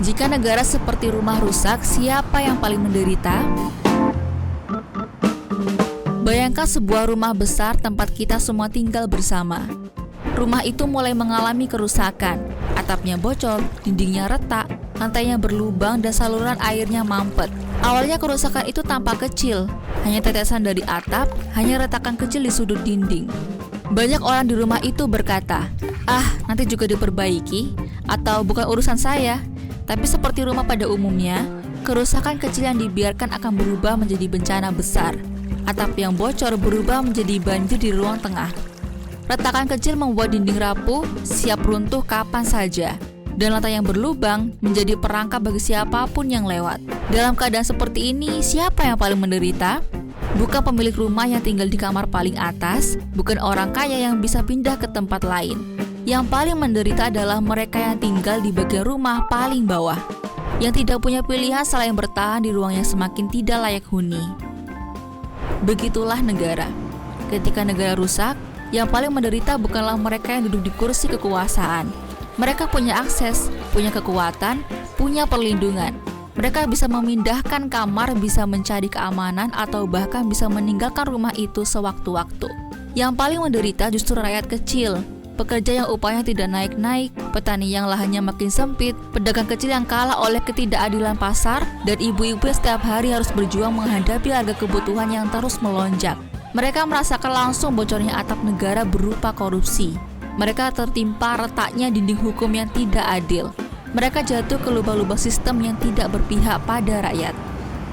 Jika negara seperti rumah rusak, siapa yang paling menderita? Bayangkan sebuah rumah besar tempat kita semua tinggal bersama. Rumah itu mulai mengalami kerusakan. Atapnya bocor, dindingnya retak, lantainya berlubang, dan saluran airnya mampet. Awalnya kerusakan itu tampak kecil, hanya tetesan dari atap, hanya retakan kecil di sudut dinding. Banyak orang di rumah itu berkata, nanti juga diperbaiki, atau bukan urusan saya. Tapi seperti rumah pada umumnya, kerusakan kecil yang dibiarkan akan berubah menjadi bencana besar. Atap yang bocor berubah menjadi banjir di ruang tengah. Retakan kecil membuat dinding rapuh, siap runtuh kapan saja. Dan lantai yang berlubang menjadi perangkap bagi siapapun yang lewat. Dalam keadaan seperti ini, siapa yang paling menderita? Bukan pemilik rumah yang tinggal di kamar paling atas, bukan orang kaya yang bisa pindah ke tempat lain. Yang paling menderita adalah mereka yang tinggal di bagian rumah paling bawah, yang tidak punya pilihan selain bertahan di ruang yang semakin tidak layak huni. Begitulah negara. Ketika negara rusak, yang paling menderita bukanlah mereka yang duduk di kursi kekuasaan. Mereka punya akses, punya kekuatan, punya perlindungan. Mereka bisa memindahkan kamar, bisa mencari keamanan, atau bahkan bisa meninggalkan rumah itu sewaktu-waktu. Yang paling menderita justru rakyat kecil, pekerja yang upahnya tidak naik-naik, petani yang lahannya makin sempit, pedagang kecil yang kalah oleh ketidakadilan pasar, dan ibu-ibu yang setiap hari harus berjuang menghadapi harga kebutuhan yang terus melonjak. Mereka merasakan langsung bocornya atap negara berupa korupsi. Mereka tertimpa retaknya dinding hukum yang tidak adil. Mereka jatuh ke lubang-lubang sistem yang tidak berpihak pada rakyat.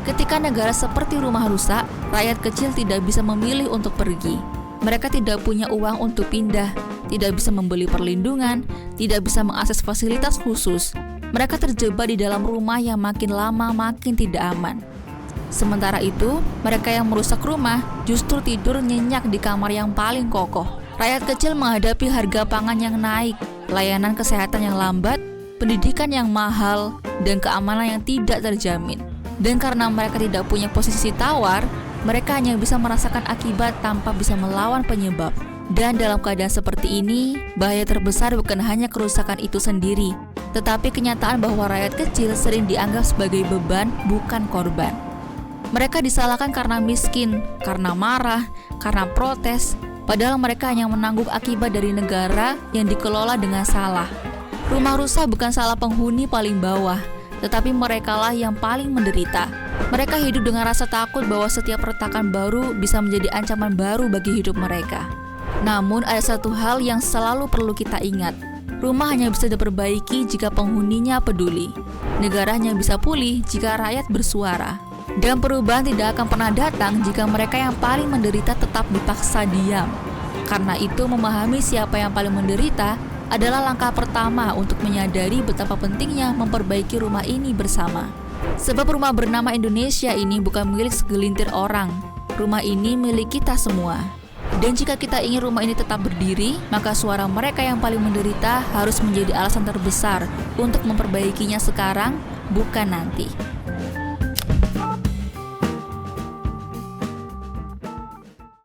Ketika negara seperti rumah rusak, rakyat kecil tidak bisa memilih untuk pergi. Mereka tidak punya uang untuk pindah, tidak bisa membeli perlindungan, tidak bisa mengakses fasilitas khusus. Mereka terjebak di dalam rumah yang makin lama makin tidak aman. Sementara itu, mereka yang merusak rumah justru tidur nyenyak di kamar yang paling kokoh. Rakyat kecil menghadapi harga pangan yang naik, layanan kesehatan yang lambat, pendidikan yang mahal, dan keamanan yang tidak terjamin. Dan karena mereka tidak punya posisi tawar, mereka hanya bisa merasakan akibat tanpa bisa melawan penyebab. Dan dalam keadaan seperti ini, bahaya terbesar bukan hanya kerusakan itu sendiri, tetapi kenyataan bahwa rakyat kecil sering dianggap sebagai beban, bukan korban. Mereka disalahkan karena miskin, karena marah, karena protes, padahal mereka hanya menanggung akibat dari negara yang dikelola dengan salah. Rumah rusak bukan salah penghuni paling bawah, tetapi merekalah yang paling menderita. Mereka hidup dengan rasa takut bahwa setiap retakan baru bisa menjadi ancaman baru bagi hidup mereka. Namun ada satu hal yang selalu perlu kita ingat. Rumah hanya bisa diperbaiki jika penghuninya peduli. Negara hanya bisa pulih jika rakyat bersuara. Dan perubahan tidak akan pernah datang jika mereka yang paling menderita tetap dipaksa diam. Karena itu memahami siapa yang paling menderita adalah langkah pertama untuk menyadari betapa pentingnya memperbaiki rumah ini bersama. Sebab rumah bernama Indonesia ini bukan milik segelintir orang. Rumah ini milik kita semua. Dan jika kita ingin rumah ini tetap berdiri, maka suara mereka yang paling menderita harus menjadi alasan terbesar untuk memperbaikinya sekarang, bukan nanti.